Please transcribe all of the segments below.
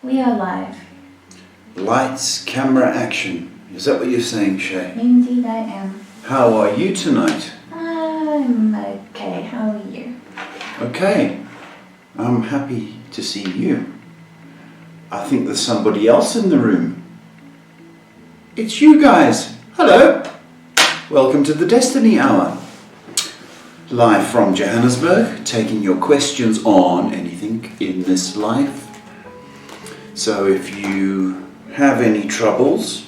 We are live. Lights, camera, action. Is that what you're saying, Shay? Indeed I am. How are you tonight? I'm okay. How are you? Okay. I'm happy to see you. I think there's somebody else in the room. It's you guys. Hello. Welcome to the Destiny Hour. Live from Johannesburg, taking your questions on anything in this life. So if you have any troubles,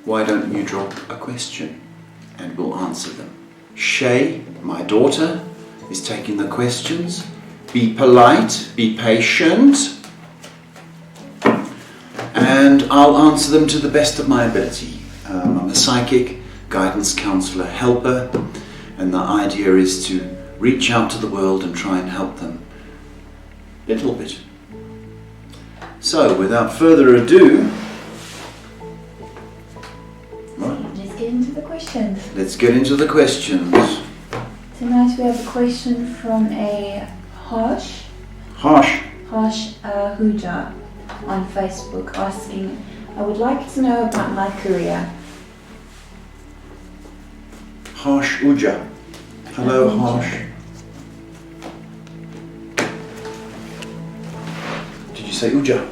why don't you drop a question and we'll answer them. Shay, my daughter, is taking the questions. Be polite, be patient, and I'll answer them to the best of my ability. I'm a psychic, guidance counselor, helper, and the idea is to reach out to the world and try and help them a little bit. So, without further ado, Let's get into the questions. Let's get into the questions. Tonight we have a question from a Harsh Huja on Facebook asking, I would like to know about my career. Harsh Uja. Hello, Harsh. Did you say Uja?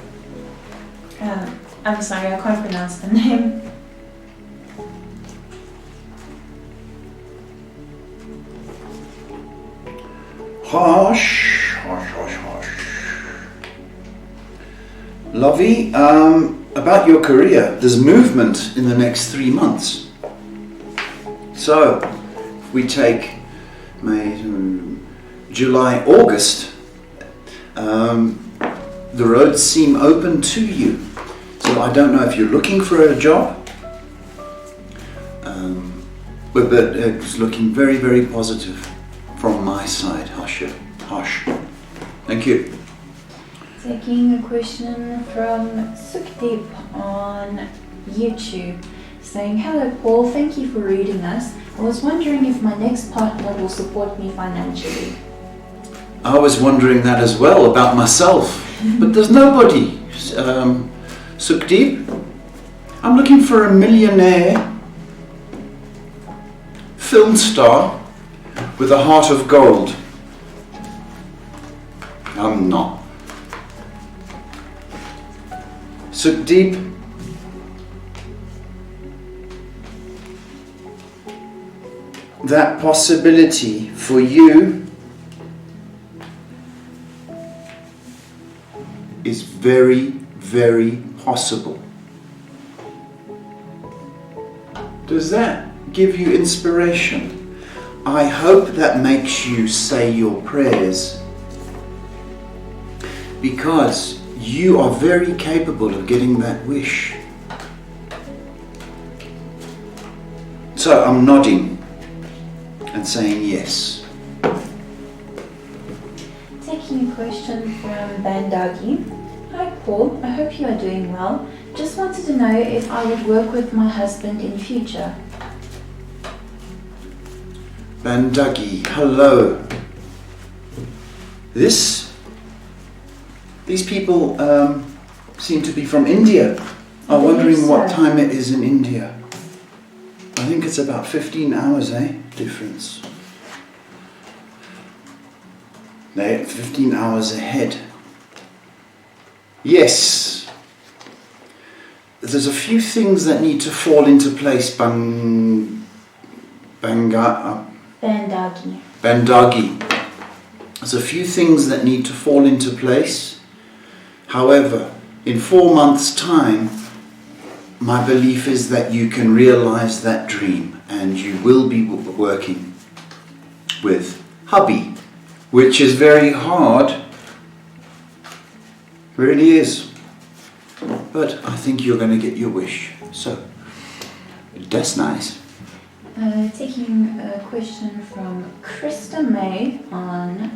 I'm sorry, I can't pronounce the name. Harsh. Lovey, about your career, there's movement in the next 3 months. So, if we take May, July, August, the roads seem open to you. So I don't know if you're looking for a job, but it's looking very, very positive from my side, Harsh. Thank you. Taking a question from Sukhdeep on YouTube saying, hello Paul, thank you for reading us. I was wondering if my next partner will support me financially. I was wondering that as well about myself, but there's nobody. Sukhdeep, I'm looking for a millionaire film star with a heart of gold. I'm not. Sukhdeep, that possibility for you is very, very possible. Does that give you inspiration? I hope that makes you say your prayers, because you are very capable of getting that wish. So I'm nodding and saying yes. Taking a question from Bandagi. Hi Paul, I hope you are doing well. Just wanted to know if I would work with my husband in future. Bandagi, hello. These people seem to be from India. I'm wondering what time it is in India. I think it's about 15 hours, difference. They're 15 hours ahead. Yes. There's a few things that need to fall into place, Bandagi. There's a few things that need to fall into place. However, in 4 months' time, my belief is that you can realize that dream and you will be working with hubby, which is very hard. It really is. But I think you're going to get your wish. So, that's nice. Taking a question from Krista May on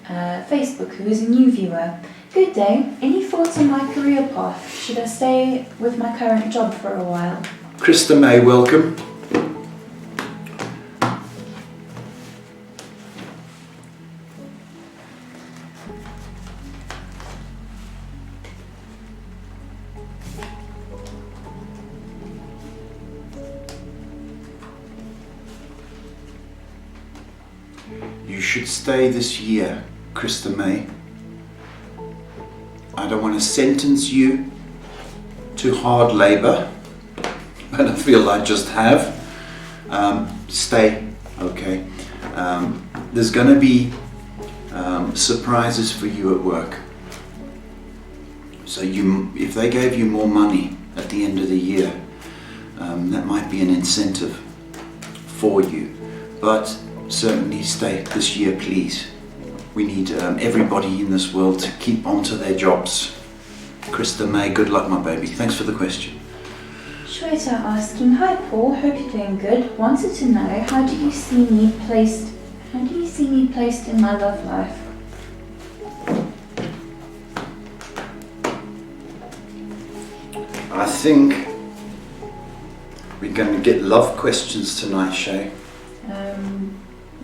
Facebook, who is a new viewer. Good day. Any thoughts on my career path? Should I stay with my current job for a while? Krista May, welcome. you should stay this year, Krista May. I don't want to sentence you to hard labour, but I feel I just have. Stay, okay? There's going to be surprises for you at work. So if they gave you more money at the end of the year, that might be an incentive for you. But certainly stay this year, please. We need everybody in this world to keep on to their jobs. Krista May, good luck, my baby. Thanks for the question. Shweta asking, hi Paul, hope you're doing good. Wanted to know, how do you see me placed in my love life? I think we're going to get love questions tonight, Shay.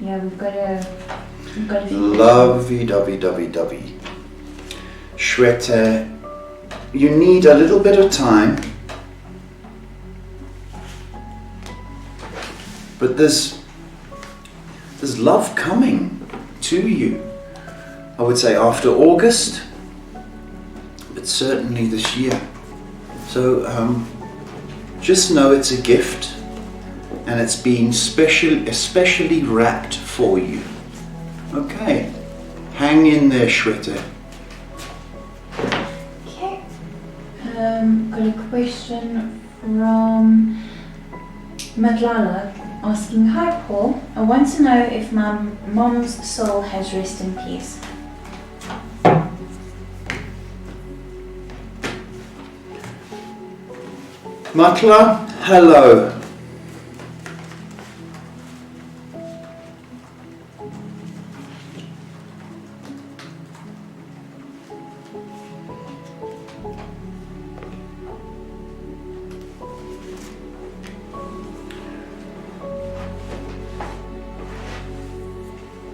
Yeah, we've got a few. Lovey-dovey-dovey-dovey. Shweta, you need a little bit of time, but there's love coming to you. I would say after August, but certainly this year. So just know it's a gift, and it's been especially wrapped for you. Okay, hang in there, Shweta. Okay, got a question from Madlala asking, hi Paul, I want to know if my mom's soul has rest in peace. Matla, hello.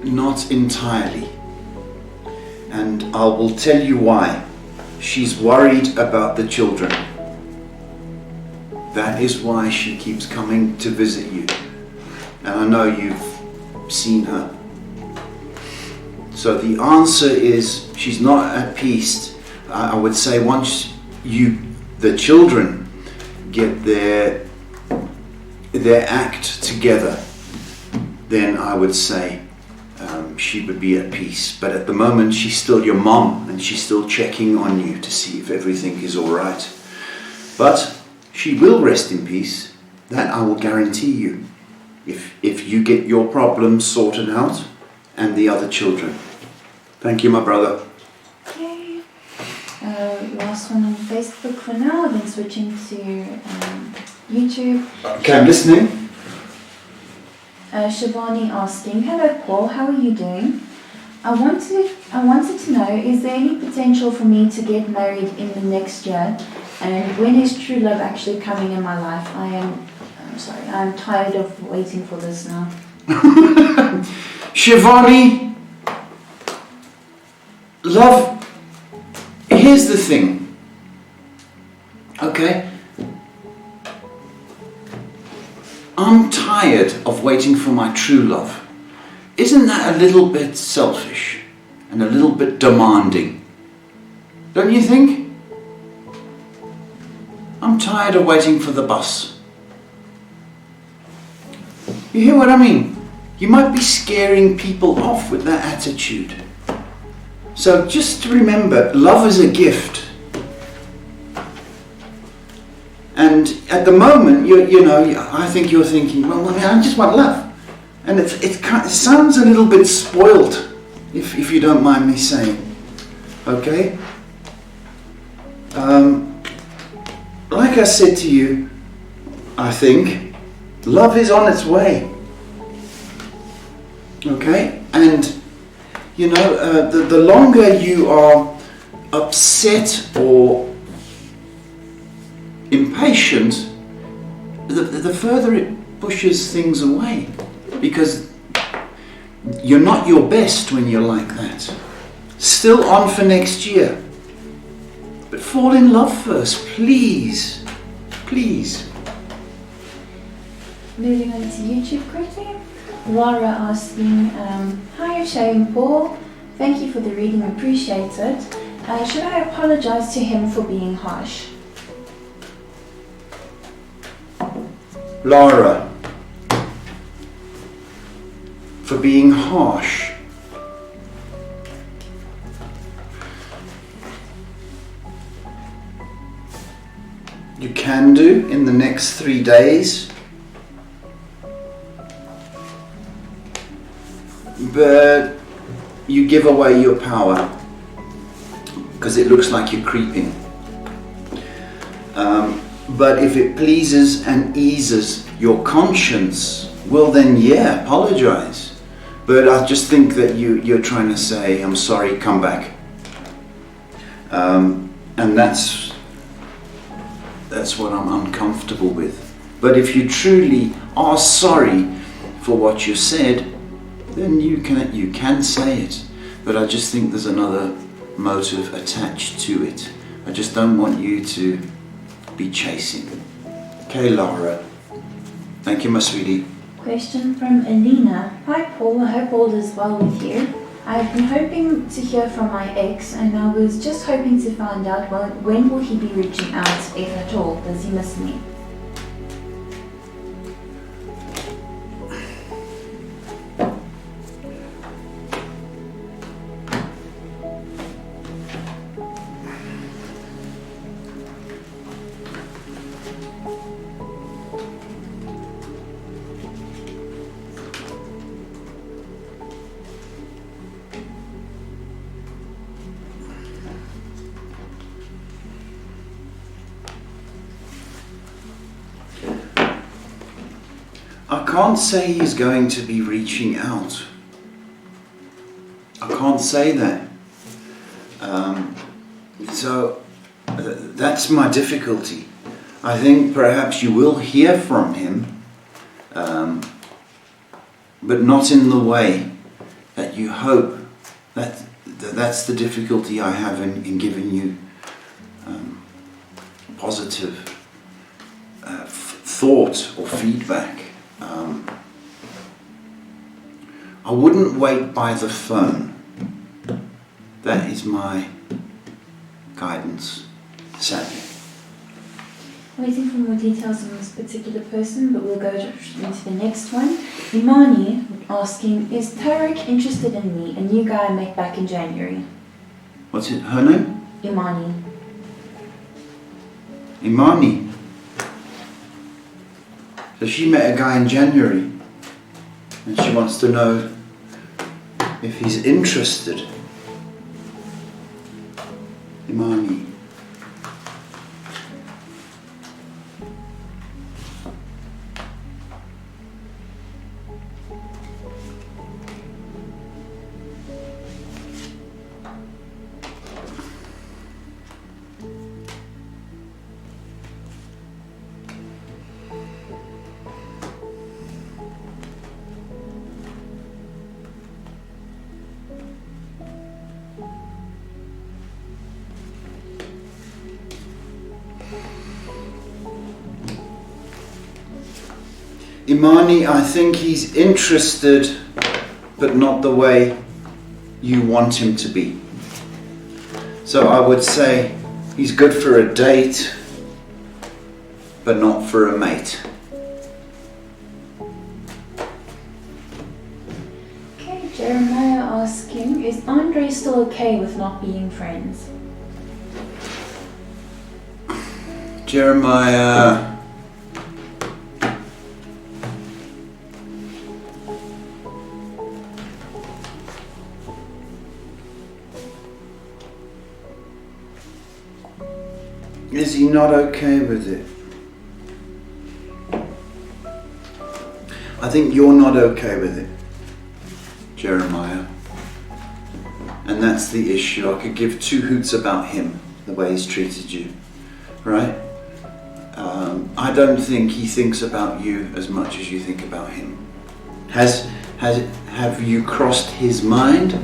Not entirely. And I will tell you why. She's worried about the children. That is why she keeps coming to visit you. And I know you've seen her. So the answer is she's not at peace. I would say once the children get their act together, then I would say she would be at peace. But at the moment she's still your mom, and she's still checking on you to see if everything is all right. But she will rest in peace, that I will guarantee you, if you get your problems sorted out and the other children. Thank you, my brother. Okay. Last one on Facebook for now, then switching to YouTube. Okay, I'm listening. Shivani asking, hello Paul, how are you doing? I wanted to know, is there any potential for me to get married in the next year? And when is true love actually coming in my life? I'm tired of waiting for this now. Shivani, love, here's the thing, okay? I'm tired of waiting for my true love. Isn't that a little bit selfish and a little bit demanding? Don't you think? I'm tired of waiting for the bus. You hear what I mean? You might be scaring people off with that attitude. So just remember, love is a gift. And at the moment, I think you're thinking, well, I just want love. And it sounds a little bit spoiled, if you don't mind me saying. Okay? Like I said to you, I think, love is on its way. Okay? And, the longer you are upset or impatient, the further it pushes things away, because you're not your best when you're like that. Still on for next year, but fall in love first, please. Moving on to YouTube quickly. Laura asking, hi Shay and Paul, thank you for the reading, appreciate it. Should I apologize to him for being harsh? Laura, for being harsh. You can do in the next 3 days, but you give away your power because it looks like you're creeping. But if it pleases and eases your conscience, well then yeah, apologize. But I just think that you're trying to say, I'm sorry, come back. And that's what I'm uncomfortable with. But if you truly are sorry for what you said, then you can say it. But I just think there's another motive attached to it. I just don't want you to be chasing. Okay, Laura. Thank you, my sweetie. Question from Alina. Hi Paul, I hope all is well with you. I've been hoping to hear from my ex and I was just hoping to find out when will he be reaching out, if at all. Does he miss me? I can't say he's going to be reaching out. I can't say that. So that's my difficulty. I think perhaps you will hear from him, but not in the way that you hope. That's the difficulty I have in giving you positive thought or feedback. I wouldn't wait by the phone. That is my guidance, sadly. Waiting for more details on this particular person, but we'll go into the next one. Imani asking, is Tarek interested in me, a new guy I met back in January? What's it? Her name? Imani. Imani. So she met a guy in January and she wants to know if he's interested. Imani. Imani, I think he's interested, but not the way you want him to be. So I would say he's good for a date, but not for a mate. Okay, Jeremiah asking, is Andre still okay with not being friends? Jeremiah... Is he not okay with it? I think you're not okay with it, Jeremiah. And that's the issue. I could give two hoots about him, the way he's treated you, right? I don't think he thinks about you as much as you think about him. Have you crossed his mind?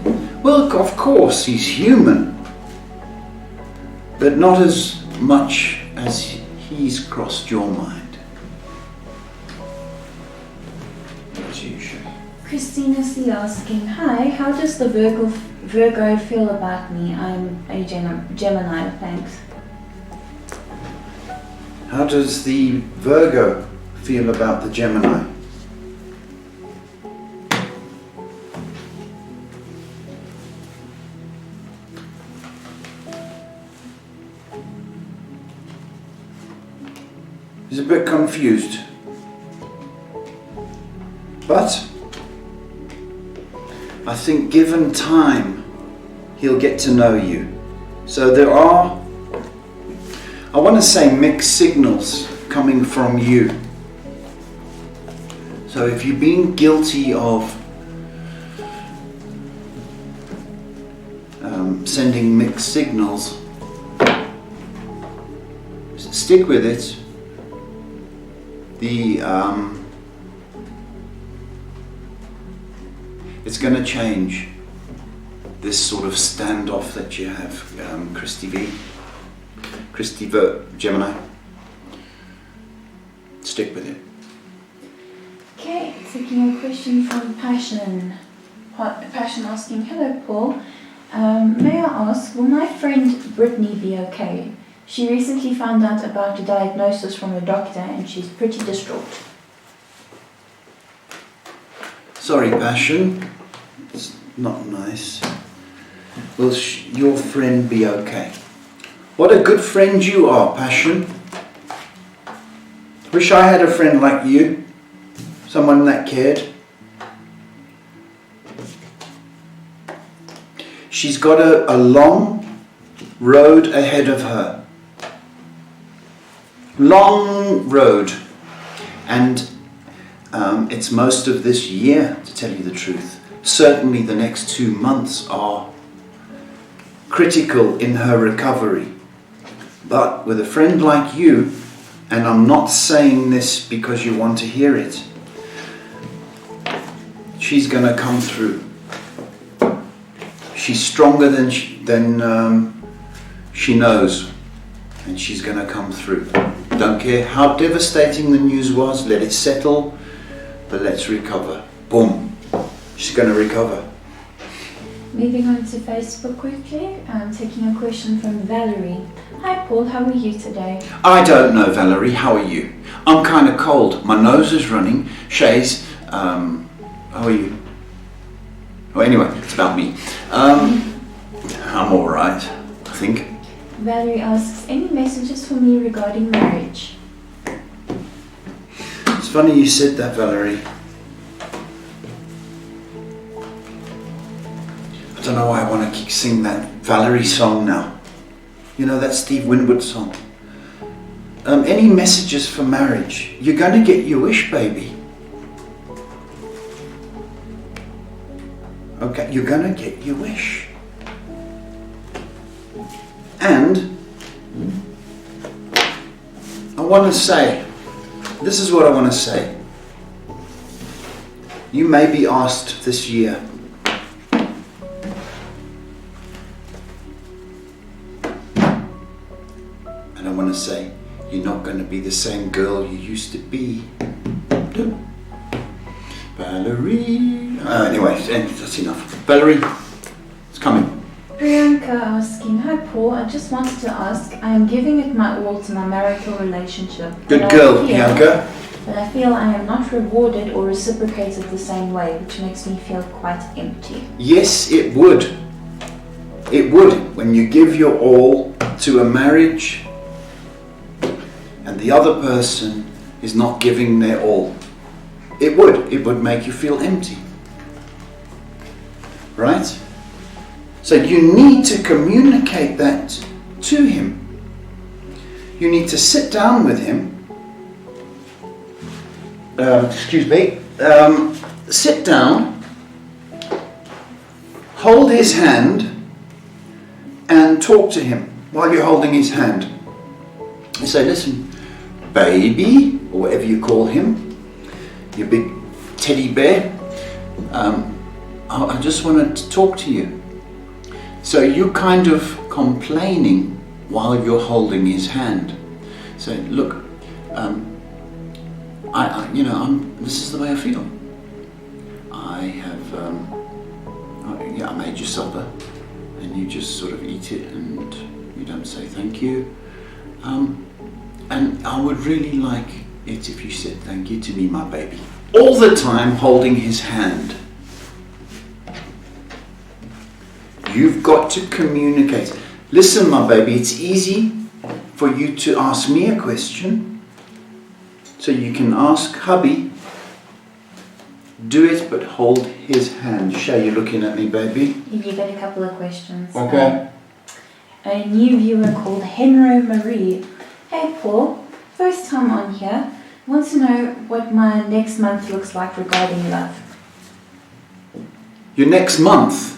Well, of course, he's human, but not as much as he's crossed your mind. It's you, Shay. Christina C asking, hi, how does the Virgo feel about me? I'm a Gemini, thanks. How does the Virgo feel about the Gemini? He's a bit confused. But I think given time, he'll get to know you. So there are, I want to say, mixed signals coming from you. So if you've been guilty of sending mixed signals, stick with it. It's going to change this sort of standoff that you have, Christy Gemini. Stick with it. Okay, taking a question from Passion. Passion asking, hello Paul. May I ask, will my friend Brittany be okay? She recently found out about a diagnosis from a doctor and she's pretty distraught. Sorry, Passion. It's not nice. Will your friend be okay? What a good friend you are, Passion. Wish I had a friend like you. Someone that cared. She's got a long road ahead of her. Long road. And it's most of this year, to tell you the truth. Certainly the next 2 months are critical in her recovery. But with a friend like you, and I'm not saying this because you want to hear it, she's going to come through. She's stronger than she knows, and she's going to come through. Don't care how devastating the news was, let it settle, but let's recover. Boom. She's going to recover. Moving on to Facebook quickly, taking a question from Valerie. Hi Paul, how are you today? I don't know, Valerie, how are you? I'm kind of cold. My nose is running. Shays, how are you? Oh, anyway, it's about me. I'm alright, I think. Valerie asks, any messages for me regarding marriage? It's funny you said that, Valerie. I don't know why I want to sing that Valerie song now. You know, that Steve Winwood song. Any messages for marriage? You're going to get your wish, baby. Okay, you're going to get your wish. And I want to say, this is what I want to say. You may be asked this year, and I want to say, you're not going to be the same girl you used to be. Valerie. Anyway, that's enough. Valerie, it's coming. Priyanka asking, hi Paul, I just wanted to ask, I am giving it my all to my marital relationship. Good girl, Priyanka. But I feel I am not rewarded or reciprocated the same way, which makes me feel quite empty. Yes, it would. It would. When you give your all to a marriage and the other person is not giving their all, it would make you feel empty. Right? So you need to communicate that to him. You need to sit down with him. Sit down, hold his hand, and talk to him while you're holding his hand. You say, listen, baby, or whatever you call him, your big teddy bear, I just wanted to talk to you. So you're kind of complaining while you're holding his hand. So look, this is the way I feel. I have, I made you supper, and you just sort of eat it and you don't say thank you. And I would really like it if you said thank you to me, my baby. All the time holding his hand. You've got to communicate. Listen, my baby, it's easy for you to ask me a question. So you can ask hubby. Do it, but hold his hand. Shay, you looking at me, baby? You got a couple of questions. Okay. A new viewer called Henry Marie. Hey Paul, first time on here. Want to know what my next month looks like regarding love. Your next month?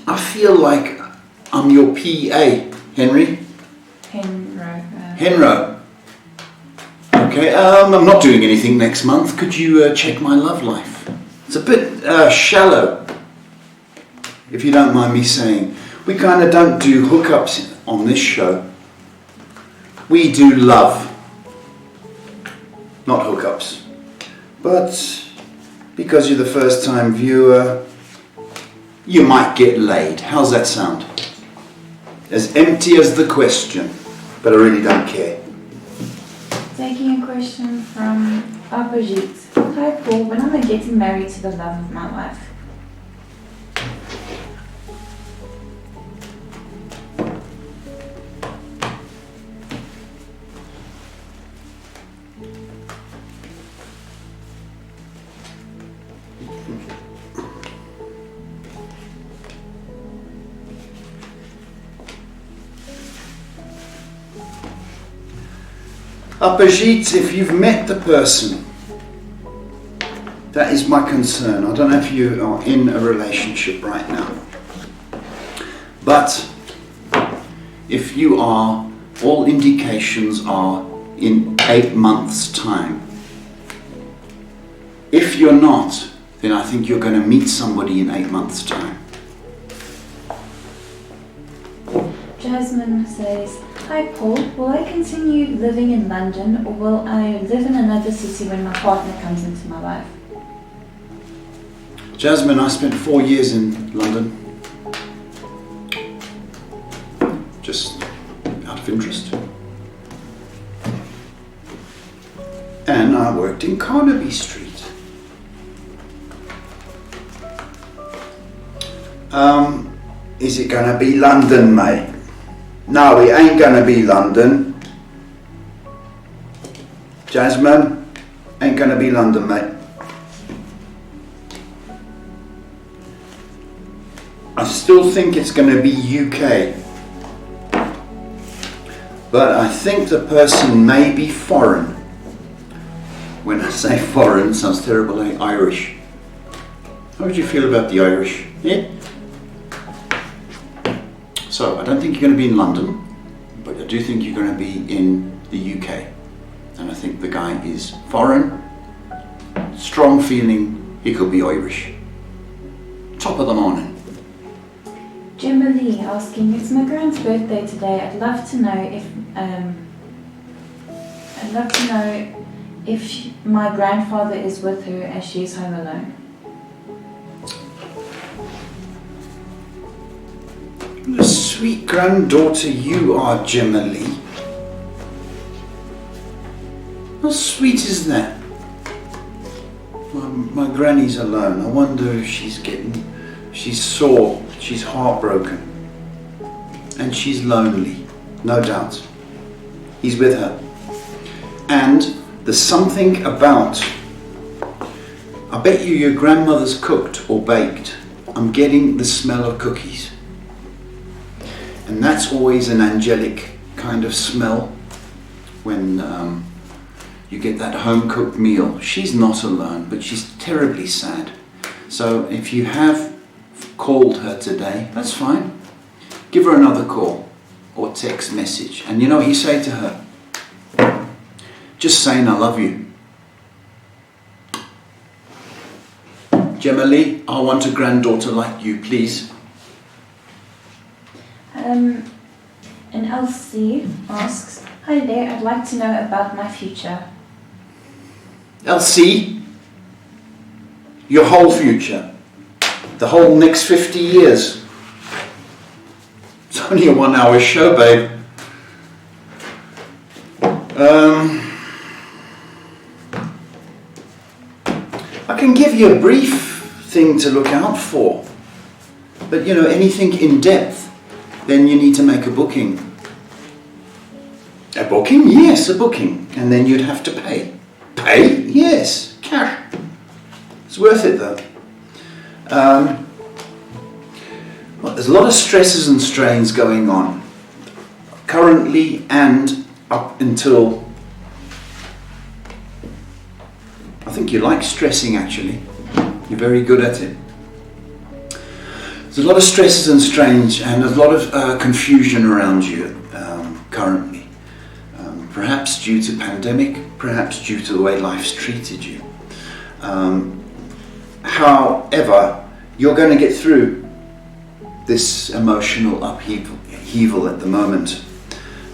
I feel like I'm your PA, Henry. Henro. Okay, I'm not doing anything next month. Could you check my love life? It's a bit shallow, if you don't mind me saying. We kind of don't do hookups on this show. We do love, not hookups. But because you're the first time viewer, you might get laid. How's that sound? As empty as the question, but I really don't care. Taking a question from Abhijit. Hi Paul, when am I getting married to the love of my life? Abhijit, if you've met the person, that is my concern. I don't know if you are in a relationship right now. But if you are, all indications are in 8 months' time. If you're not, then I think you're going to meet somebody in 8 months' time. Jasmine says, hi Paul, will I continue living in London or will I live in another city when my partner comes into my life? Jasmine, I spent 4 years in London. Just out of interest. And I worked in Carnaby Street. Is it going to be London, mate? No, it ain't going to be London. Jasmine, ain't going to be London, mate. I still think it's going to be UK. But I think the person may be foreign. When I say foreign, it sounds terrible, eh? Irish. How would you feel about the Irish? Yeah? So, I don't think you're going to be in London, but I do think you're going to be in the UK. And I think the guy is foreign, strong feeling he could be Irish. Top of the morning. Gemma Lee asking, it's my grand's birthday today. I'd love to know if my grandfather is with her as she is home alone. What a sweet granddaughter you are, Gemma Lee. How sweet is that? My granny's alone. I wonder if she's sore, she's heartbroken. And she's lonely, no doubt. He's with her. And there's something about, I bet you your grandmother's cooked or baked. I'm getting the smell of cookies. And that's always an angelic kind of smell when you get that home-cooked meal. She's not alone, but she's terribly sad. So if you have called her today, that's fine. Give her another call or text message. And you know what you say to her? Just saying I love you. Gemma Lee, I want a granddaughter like you, please. And Elsie asks, hi there, I'd like to know about my future. Elsie, your whole future, the whole next 50 years. It's only a 1-hour show, babe. I can give you a brief thing to look out for, but you know, anything in depth, then you need to make a booking. A booking? Yes, a booking. And then you'd have to pay. Pay? Yes, cash. It's worth it though. Well, there's a lot of stresses and strains going on currently and up until, I think you like stressing actually. You're very good at it. There's a lot of stresses and strains and a lot of confusion around you currently. Perhaps due to pandemic, perhaps due to the way life's treated you. However, you're going to get through this emotional upheaval at the moment.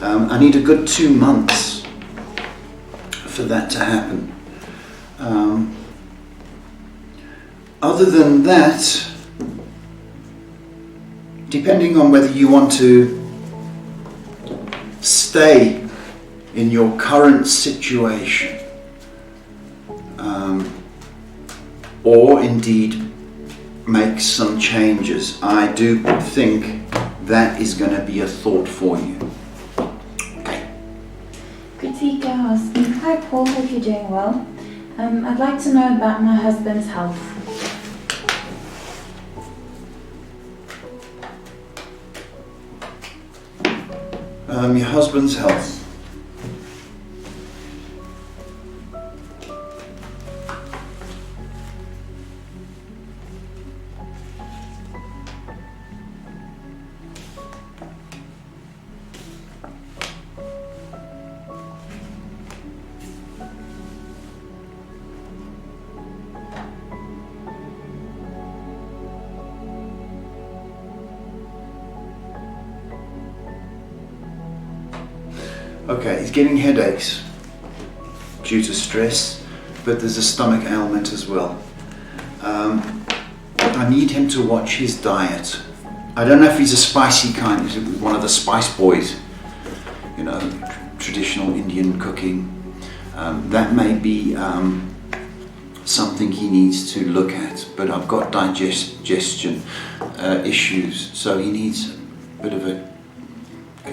I need a good 2 months for that to happen. Other than that, depending on whether you want to stay in your current situation or indeed make some changes, I do think that is going to be a thought for you. Okay. Kritika asking, hi Paul, hope you're doing well. I'd like to know about my husband's health. Your husband's health. Okay, he's getting headaches due to stress, but there's a stomach ailment as well. I need him to watch his diet. I don't know if he's a spicy kind, he's one of the spice boys, you know, traditional Indian cooking. That may be something he needs to look at, but I've got digestion issues, so he needs a bit of a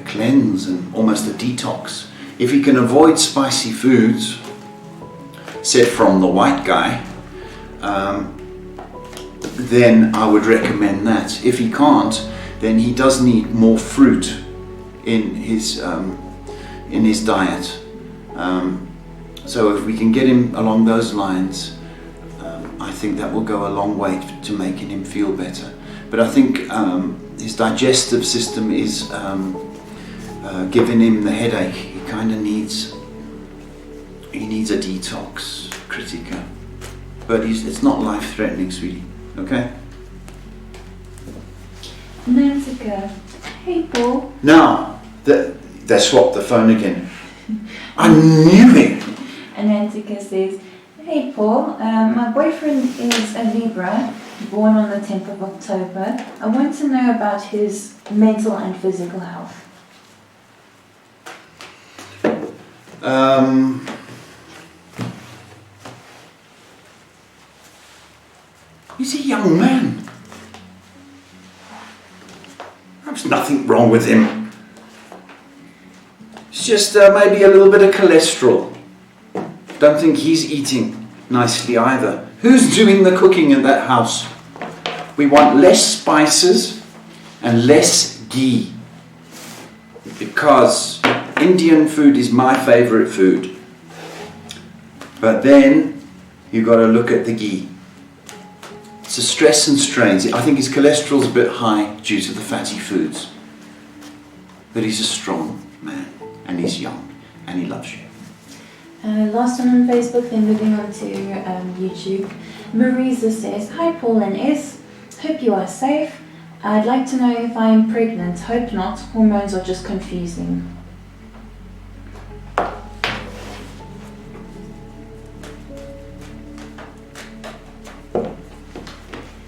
cleanse and almost a detox. If he can avoid spicy foods, said from the white guy, then I would recommend that. If he can't, then he does need more fruit in his diet. So if we can get him along those lines, I think that will go a long way to making him feel better. But I think his digestive system is giving him the headache. He kind of needs a detox, Kritika. But it's not life-threatening, sweetie. Okay? Nantika, hey Paul. Now, they swapped the phone again. I knew it. And Nantika says, hey Paul, my boyfriend is a Libra, born on the 10th of October. I want to know about his mental and physical health. He's a young man. There's nothing wrong with him. It's just maybe a little bit of cholesterol. Don't think he's eating nicely either. Who's doing the cooking in that house? We want less spices and less ghee, because Indian food is my favorite food. But then you've got to look at the ghee. It's a stress and strains. I think his cholesterol's a bit high due to the fatty foods. But he's a strong man, and he's young, and he loves you. Last one on Facebook, then moving on to YouTube. Marisa says, hi Paul and S, hope you are safe. I'd like to know if I am pregnant. Hope not. Hormones are just confusing.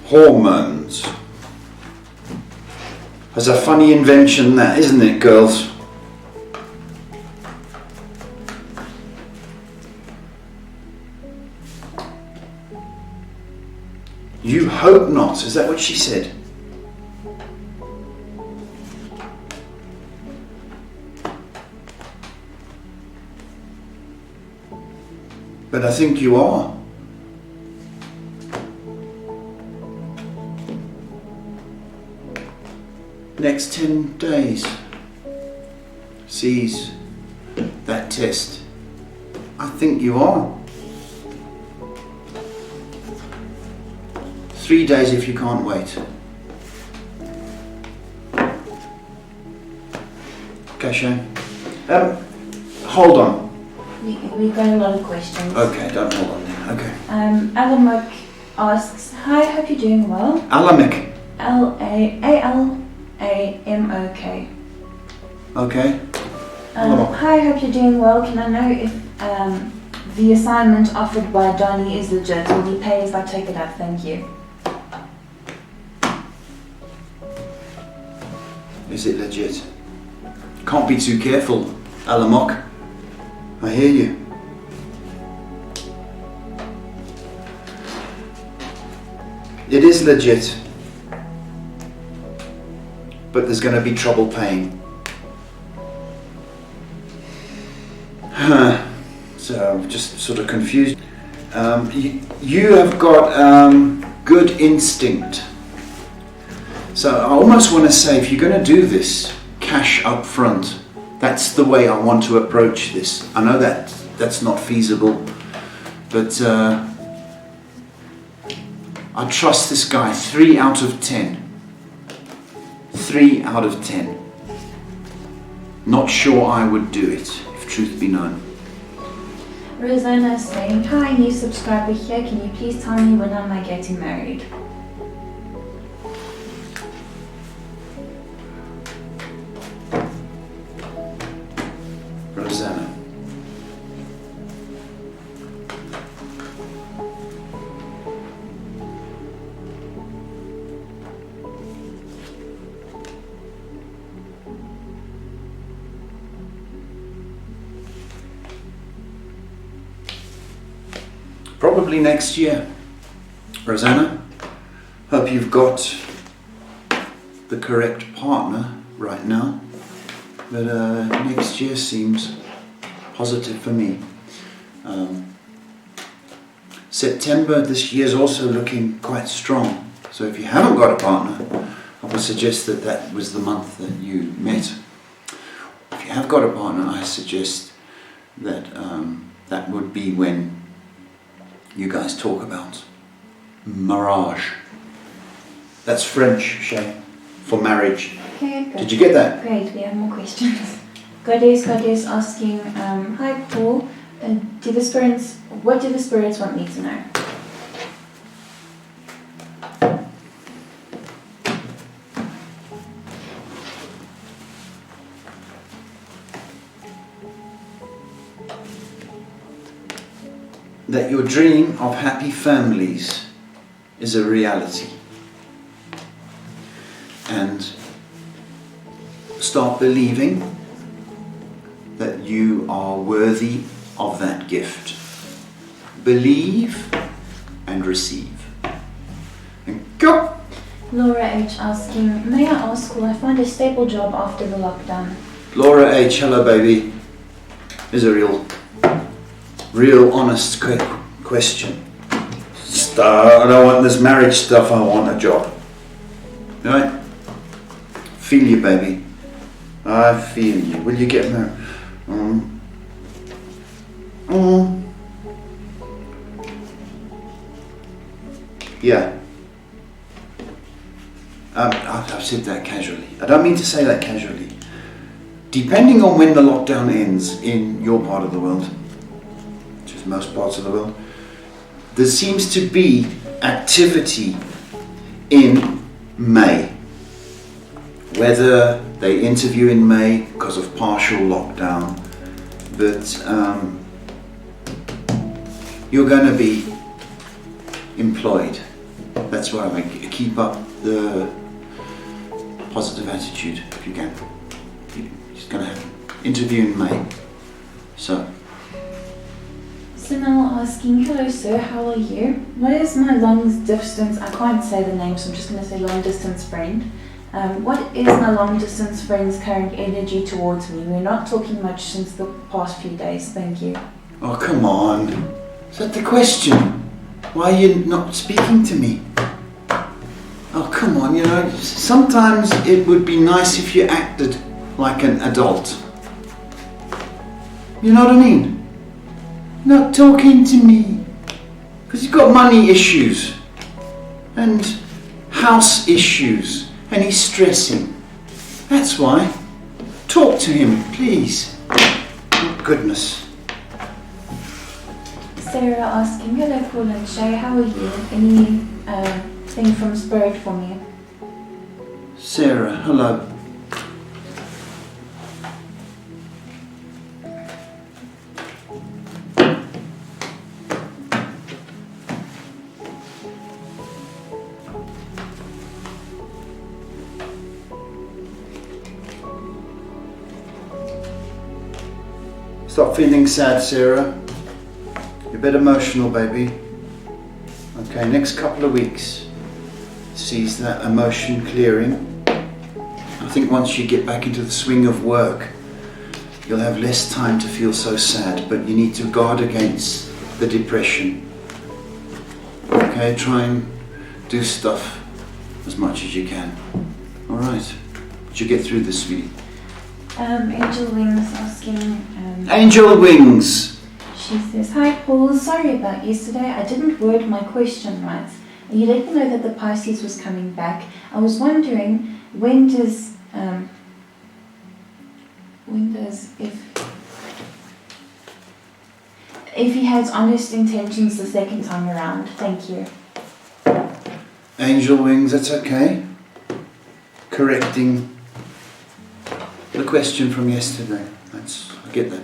Hormones. That's a funny invention, that, isn't it, girls? You hope not. Is that what she said? But I think you are. Next 10 days sees that test. I think you are. 3 days if you can't wait. Okay, Shane. Hold on. We've got a lot of questions. Okay, don't hold on then. Okay. Alamak asks, hi, hope you're doing well. Alamik. L-A-A-L-A-M-O-K. Okay. Hi, hope you're doing well. Can I know if the assignment offered by Donnie is legit? Will he pay if I take it up? Thank you. Is it legit? Can't be too careful, Alamok. I hear you. It is legit, but there's going to be trouble paying. So I'm just sort of confused. You have got good instinct. So I almost want to say, if you're going to do this, cash up front. That's the way I want to approach this. I know that that's not feasible, but I trust this guy 3 out of 10. 3 out of 10. Not sure I would do it, if truth be known. Rosanna is saying, hi, new subscriber here. Can you please tell me when am I getting married? Rosanna. Probably next year, Rosanna. Hope you've got the correct partner right now. But next year seems positive for me. September this year is also looking quite strong. So if you haven't got a partner, I would suggest that that was the month that you met. If you have got a partner, I suggest that that would be when you guys talk about marriage. That's French, Shay, for marriage. Okay, good. Did you get that? Great, we have more questions. Goddess asking, hi Paul, what do the spirits want me to know? That your dream of happy families is a reality. And start believing that you are worthy of that gift. Believe and receive. And go! Laura H asking, may I ask, will I find a stable job after the lockdown? Laura H, hello baby. Is a real honest question. I don't want this marriage stuff, I want a job. Right? Feel you, baby. I feel you. Will you get married? Yeah. I've said that casually. I don't mean to say that casually. Depending on when the lockdown ends in your part of the world, which is most parts of the world, there seems to be activity in May. Whether they interview in May because of partial lockdown, but you're going to be employed. That's why I keep up the positive attitude if you can. He's going to have an interview in May. So. Sunil asking, hello sir, how are you? What is my long distance, I can't say the name so I'm just going to say long distance friend. What is my long distance friend's current energy towards me? We're not talking much since the past few days, thank you. Oh, come on. Is that the question? Why are you not speaking to me? Oh, come on, you know, sometimes it would be nice if you acted like an adult. You know what I mean? Not talking to me. Because you've got money issues. And house issues. And he's stressing. That's why. Talk to him, please. Oh, goodness. Sarah asking, hello Paul and Shay, how are you? Any thing from Spirit for me? Sarah, hello. Stop feeling sad, Sarah. You're a bit emotional, baby. Okay, next couple of weeks sees that emotion clearing. I think once you get back into the swing of work, you'll have less time to feel so sad, but you need to guard against the depression. Okay, try and do stuff as much as you can. All right. Did you get through this, sweetie? Angel Wings asking... Angel Wings! She says, hi Paul, sorry about yesterday. I didn't word my question right. You let me know that the Pisces was coming back. I was wondering, if he has honest intentions the second time around. Thank you. Angel Wings, that's okay. Correcting the question from yesterday. I get that.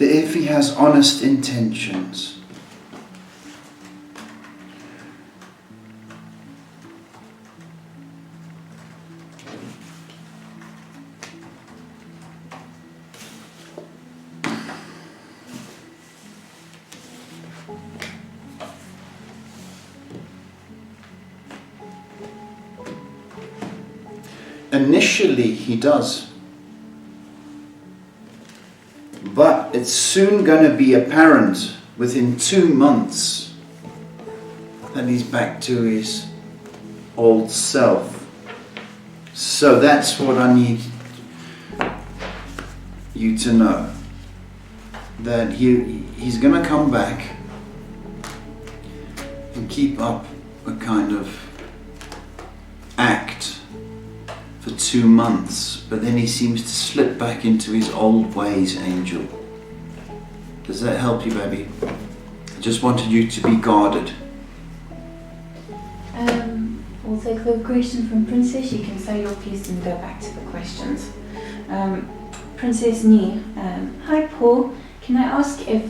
If he has honest intentions. Initially he does. But it's soon going to be apparent within 2 months that he's back to his old self. So that's what I need you to know. That he's going to come back and keep up a kind of act for 2 months, but then he seems to slip back into his old ways, Angel. Does that help you, baby? I just wanted you to be guarded. We'll take the question from Princess. You can say your piece and go back to the questions. Princess Ni, hi Paul, can I ask if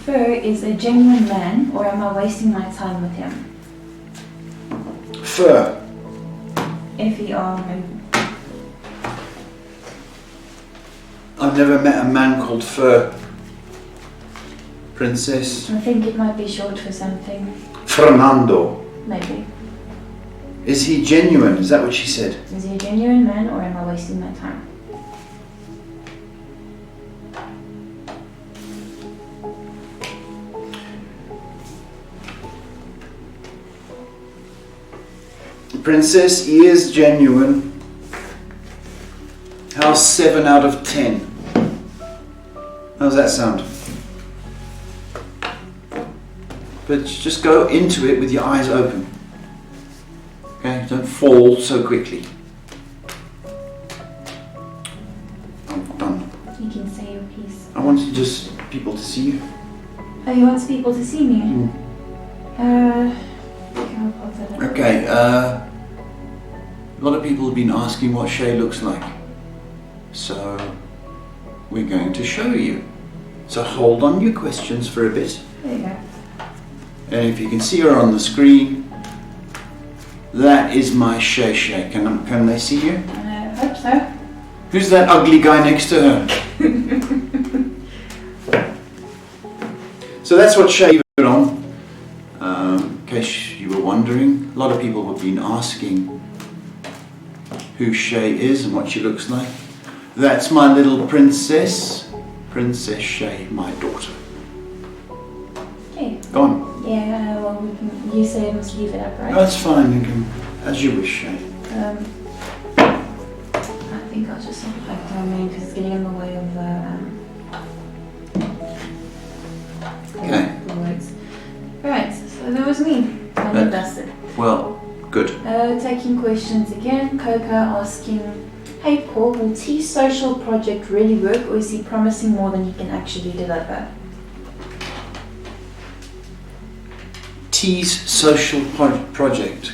Fur is a genuine man or am I wasting my time with him? Fur. F-E-R. I've never met a man called Fur. Princess. I think it might be short for something. Fernando. Maybe. Is he genuine? Is that what she said? Is he a genuine man or am I wasting my time? Princess, he is genuine. How's 7 out of 10? How's that sound? But just go into it with your eyes open. Okay, don't fall so quickly. I'm done. You can say your piece. I want just people to see you. Oh, you want people to see me? Okay, I'll pop that up. Okay, a lot of people have been asking what Shay looks like. So, we're going to show you. So hold on your questions for a bit. There you go. And if you can see her on the screen, that is my Shay Shay. Can they see you? I hope so. Who's that ugly guy next to her? So that's what Shay put on. In case you were wondering, a lot of people have been asking who Shay is and what she looks like. That's my little princess, Princess Shay, my daughter. Okay. Go on. Yeah, well, you say I must leave it up, right? That's fine, you can, as you wish, Shay. I think I'll just unplug the main because it's getting in the way of the words. Right, so that was me. I'm dusted. Well, good. Taking questions again. Coca asking, hey Paul, will T's social project really work, or is he promising more than he can actually deliver? T's social project.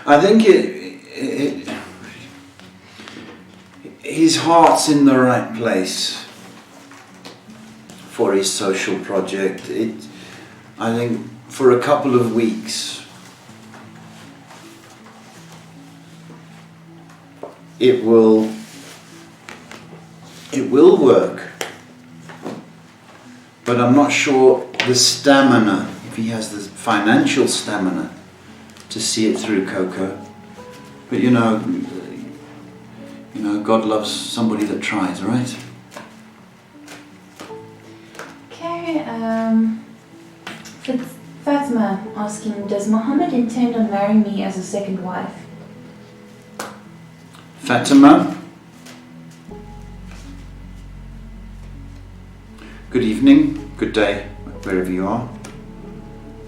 I think his heart's in the right place for his social project. I think for a couple of weeks it will work, but I'm not sure the stamina, if he has the financial stamina to see it through, Coco. But you know, God loves somebody that tries, right? Okay, Fatima asking, does Muhammad intend on marrying me as a second wife? Fatima? Good evening, good day, wherever you are.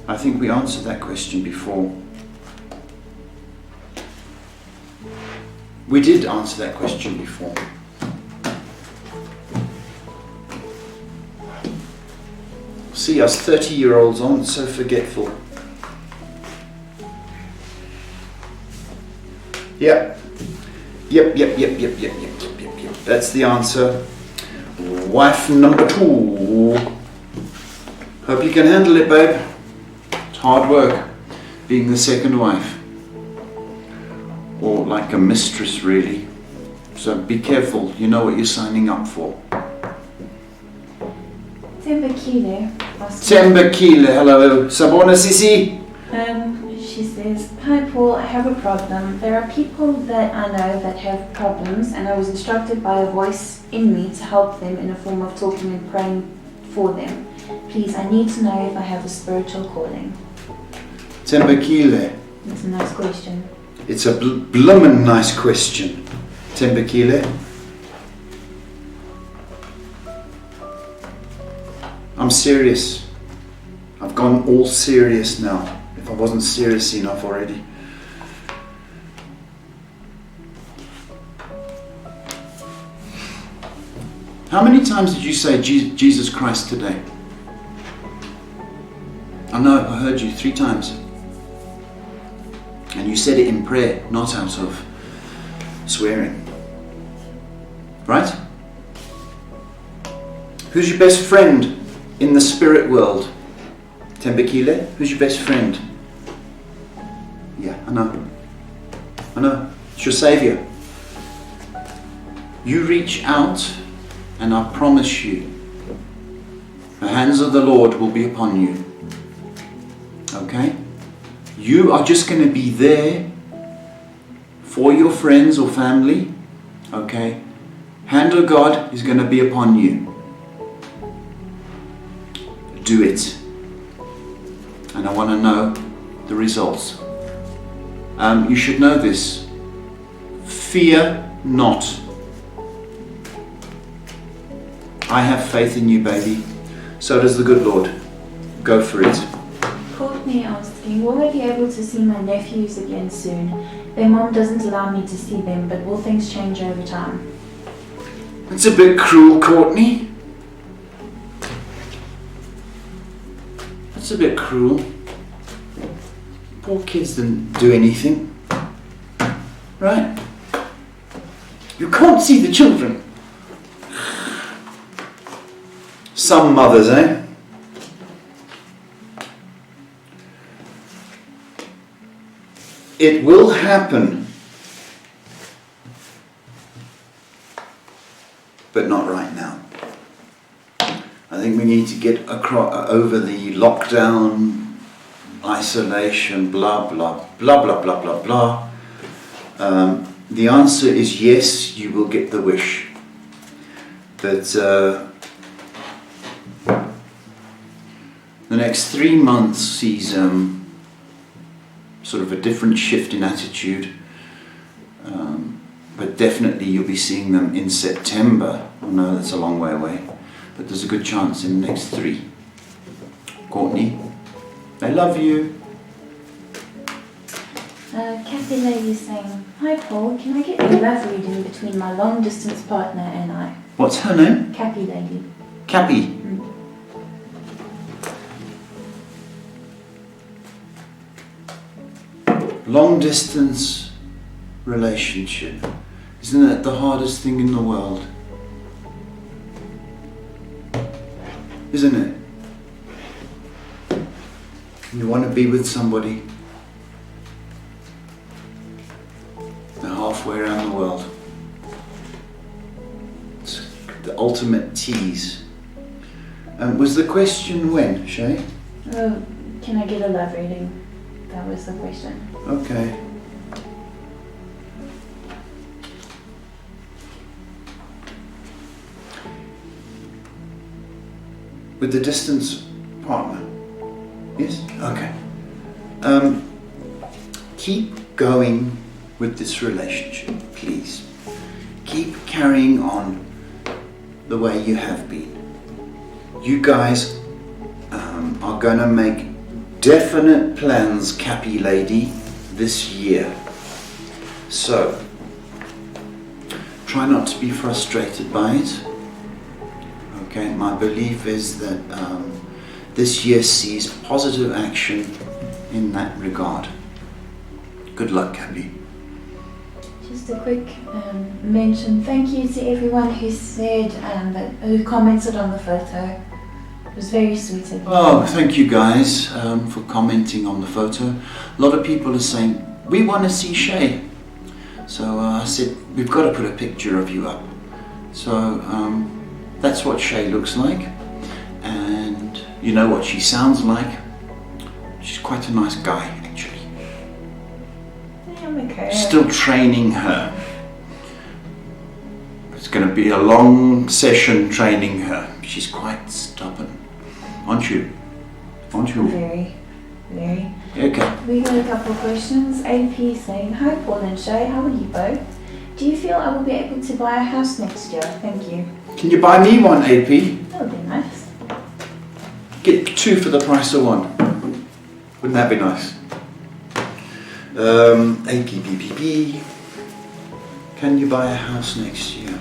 I think we answered that question before. We did answer that question before. See us 30-year-olds on, so forgetful. Yep. Yep. That's the answer. Wife number 2. Hope you can handle it, babe. It's hard work being the second wife. Or like a mistress, really. So be careful, you know what you're signing up for. Tembakile. Tembakile, hello. Sabona Sisi. She says, hi Paul, I have a problem. There are people that I know that have problems, and I was instructed by a voice in me to help them in a form of talking and praying for them. Please, I need to know if I have a spiritual calling. Tembakile. That's a nice question. It's a bloomin' nice question, Tembakile. I'm serious. I've gone all serious now. If I wasn't serious enough already. How many times did you say Jesus Christ today? I know, I heard you 3 times. And you said it in prayer, not out of swearing. Right? Who's your best friend in the spirit world? Tembakile? Who's your best friend? Yeah, I know. It's your Saviour. You reach out, and I promise you, the hands of the Lord will be upon you. Okay? You are just going to be there for your friends or family. Okay? Hand of God is going to be upon you. Do it. And I want to know the results. You should know this. Fear not. I have faith in you, baby. So does the good Lord. Go for it. Courtney asking, will I be able to see my nephews again soon? Their mom doesn't allow me to see them, but will things change over time? It's a bit cruel, Courtney. That's a bit cruel. Poor kids didn't do anything. Right? You can't see the children. Some mothers, eh? It will happen. But not right now. I think we need to get over the lockdown, isolation, blah, blah, blah, blah, blah, blah, blah. The answer is yes, you will get the wish. But the next 3 months sees sort of a different shift in attitude. But definitely you'll be seeing them in September. I know that's a long way away, but there's a good chance in the next 3. Courtney, I love you. Kathy Lady is saying, "Hi Paul, can I get a love reading between my long distance partner and I?" What's her name? Kathy Lady. Cappy. Long distance relationship. Isn't that the hardest thing in the world? Isn't it? You want to be with somebody. They're halfway around the world. It's the ultimate tease. Was the question when, Shay? Oh, can I get a love reading? That was the question. Okay. With the distance partner? Yes? Okay. Keep going with this relationship, please. Keep carrying on the way you have been. You guys are going to make definite plans, Cappy Lady, this year. So, try not to be frustrated by it. Okay, my belief is that this year sees positive action in that regard. Good luck, Cappy. Just a quick mention. Thank you to everyone who said who commented on the photo. It was very sweet of you. Oh, thank you guys for commenting on the photo. A lot of people are saying, we want to see Shay. So I said, we've got to put a picture of you up. So that's what Shay looks like. And you know what she sounds like. She's quite a nice guy, actually. Yeah, I'm okay. Still training her. It's going to be a long session training her. She's quite stubborn. Aren't you? Aren't you? Very, very. Okay. We got a couple of questions. AP saying, "Hi Paul and Shay, how are you both? Do you feel I will be able to buy a house next year? Thank you." Can you buy me one, AP? That would be nice. Get 2 for the price of 1. Wouldn't that be nice? APPPP. Can you buy a house next year?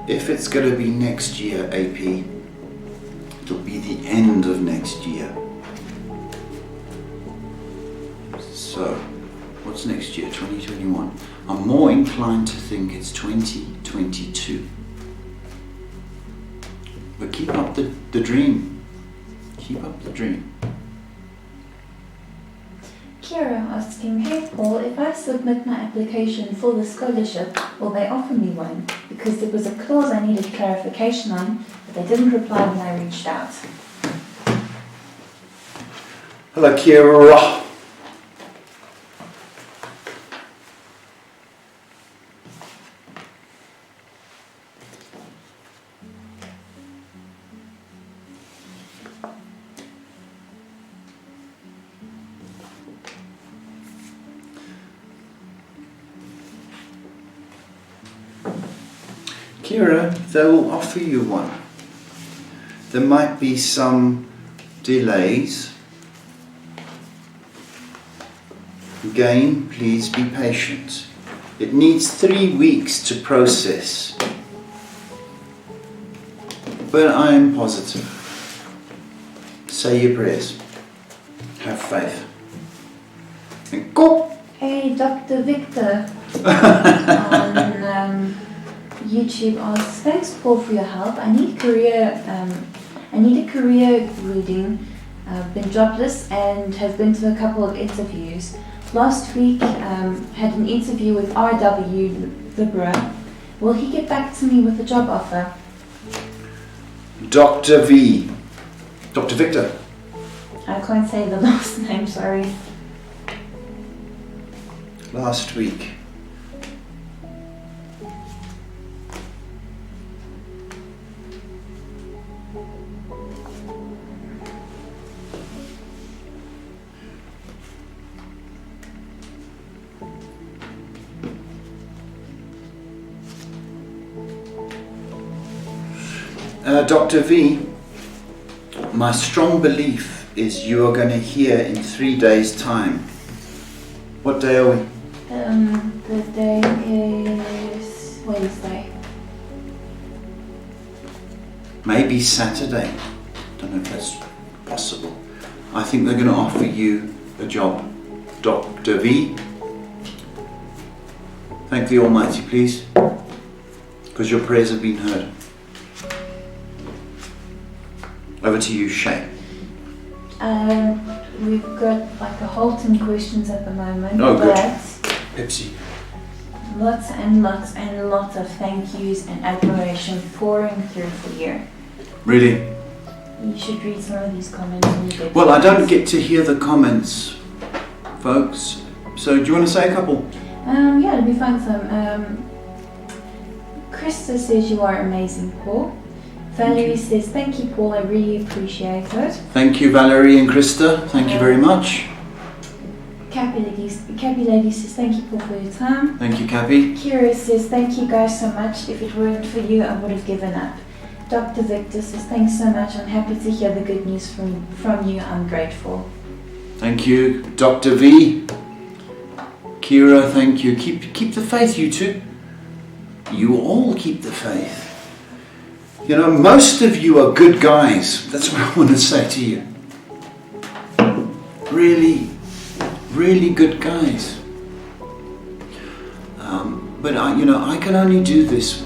If it's going to be next year, AP, it'll be the end of next year. So, what's next year? 2021. I'm more inclined to think it's 2022. But keep up the dream. Keep up the dream. Kira asking, "Hey Paul, if I submit my application for the scholarship, will they offer me one? Because there was a clause I needed clarification on, but they didn't reply when I reached out." Hello, Kira. Kira, they will offer you one. There might be some delays. Again, please be patient. It needs 3 weeks to process. But I am positive. Say your prayers. Have faith. And go! Hey, Dr. Victor on YouTube asks, thanks Paul for your help. I need a career reading. I've been jobless and have been to a couple of interviews. Last week had an interview with RW Libra. Will he get back to me with a job offer? Dr. V. Dr. Victor. I can't say the last name, sorry. Last week. Dr. V, my strong belief is you are going to hear in 3 days' time. What day are we? The day is Wednesday. Maybe Saturday. Don't know if that's possible. I think they're going to offer you a job. Dr. V, thank the Almighty, please, because your prayers have been heard. Over to you, Shay. We've got like a halt in questions at the moment. Oh, good. But Pepsi. lots and lots and lots of thank yous and admiration pouring through for you. Really? You should read some of these comments when you get Well, I don't chance. get to hear the comments, folks. So do you want to say a couple? Yeah, it'll be fun. Krista says you are amazing, Paul. Valerie says, thank you, Paul, I really appreciate it. Thank you, Valerie and Krista. Thank you very much. Cappy Lady says, thank you, Paul, for your time. Thank you, Cappy. Kira says, thank you guys so much. If it weren't for you, I would have given up. Dr. Victor says, thanks so much. I'm happy to hear the good news from you. I'm grateful. Thank you, Dr. V. Kira, thank you. Keep the faith, you two. You all keep the faith. You know, most of you are good guys. That's what I want to say to you. Really, really good guys. But I can only do this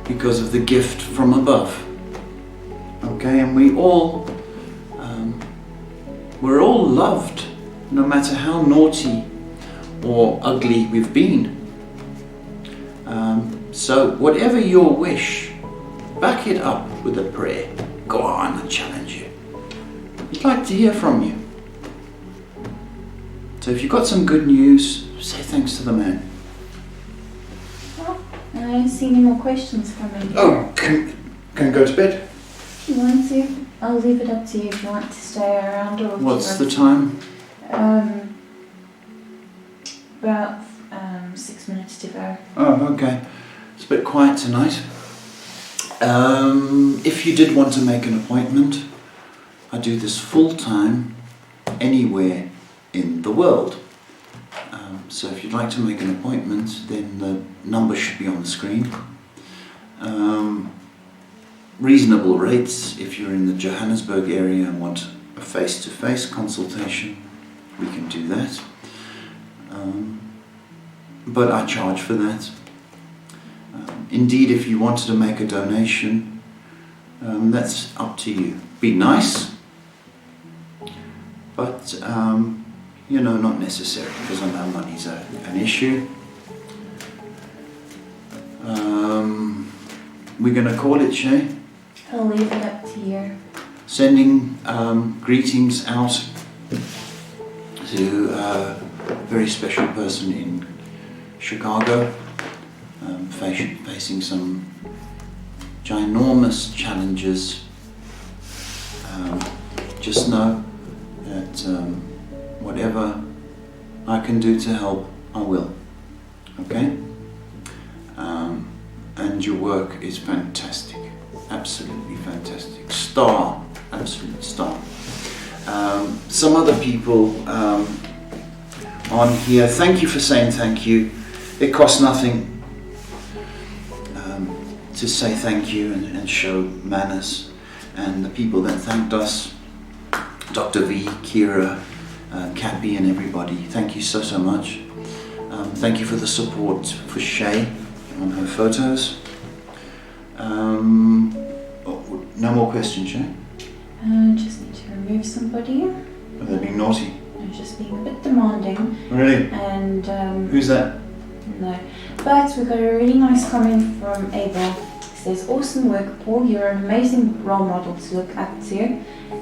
because of the gift from above. Okay, and we're all loved, no matter how naughty or ugly we've been. So whatever your wish, back it up with a prayer. Go on, I challenge you. We'd like to hear from you. So if you've got some good news, say thanks to the man. Well, I don't see any more questions coming. Oh, can I go to bed? If you want to, I'll leave it up to you if you want to stay around or if What's you the want time? About 6 minutes to go. Oh, okay. It's a bit quiet tonight. If you did want to make an appointment, I do this full time, anywhere in the world. So if you'd like to make an appointment, then the number should be on the screen. Reasonable rates if you're in the Johannesburg area and want a face-to-face consultation, we can do that. But I charge for that. Indeed, if you wanted to make a donation, that's up to you. Be nice, but not necessary, because I know money's an issue. We're going to call it, Shay. I'll leave it up to you. Sending greetings out to a very special person in Chicago, facing some ginormous challenges. Just know that whatever I can do to help, I will. Okay? and your work is fantastic. Absolutely fantastic. Star. Absolute star. Some other people on here, thank you for saying thank you. It costs nothing to say thank you and show manners. And the people that thanked us, Dr. V, Kira, Cappy and everybody, thank you so much. Thank you for the support for Shay on her photos. No more questions, Shay? Just need to remove somebody. Are they being naughty? I'm just being a bit demanding. Really? And Who's that? no. But we got a really nice comment from Abel. It says, awesome work, Paul. You're an amazing role model to look up to.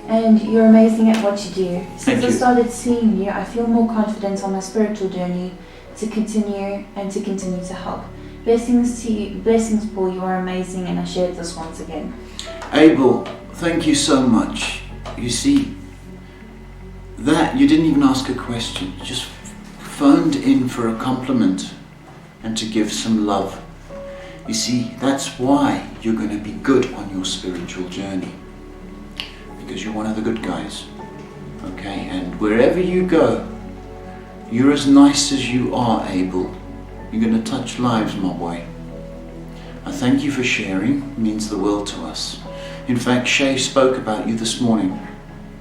And you're amazing at what you do. Since I started seeing you, I feel more confident on my spiritual journey to continue to help. Blessings to you, blessings, Paul. You are amazing, and I shared this once again. Abel, thank you so much. You see, that you didn't even ask a question. You just phoned in for a compliment and to give some love. You see, that's why you're going to be good on your spiritual journey. Because you're one of the good guys. Okay, and wherever you go, you're as nice as you are, Abel. You're going to touch lives, my boy. I thank you for sharing. It means the world to us. In fact, Shay spoke about you this morning,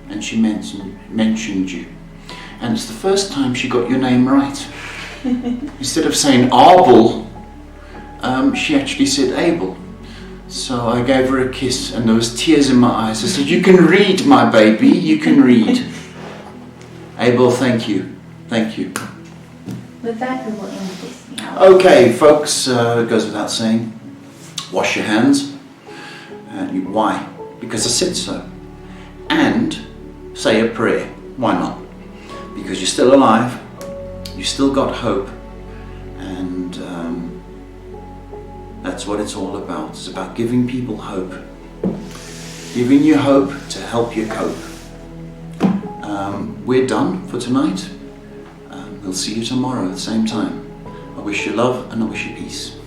and she mentioned you. And it's the first time she got your name right. Instead of saying Abel, she actually said Abel. So I gave her a kiss, and there was tears in my eyes. I said, you can read, my baby, you can read. Abel, thank you. Thank you. With that, we will end this now. Okay, folks, it goes without saying, wash your hands. Why? Because I said so. And say a prayer. Why not? Because you're still alive, you've still got hope, and that's what it's all about. It's about giving people hope. Giving you hope to help you cope. We're done for tonight. We'll see you tomorrow at the same time. I wish you love and I wish you peace.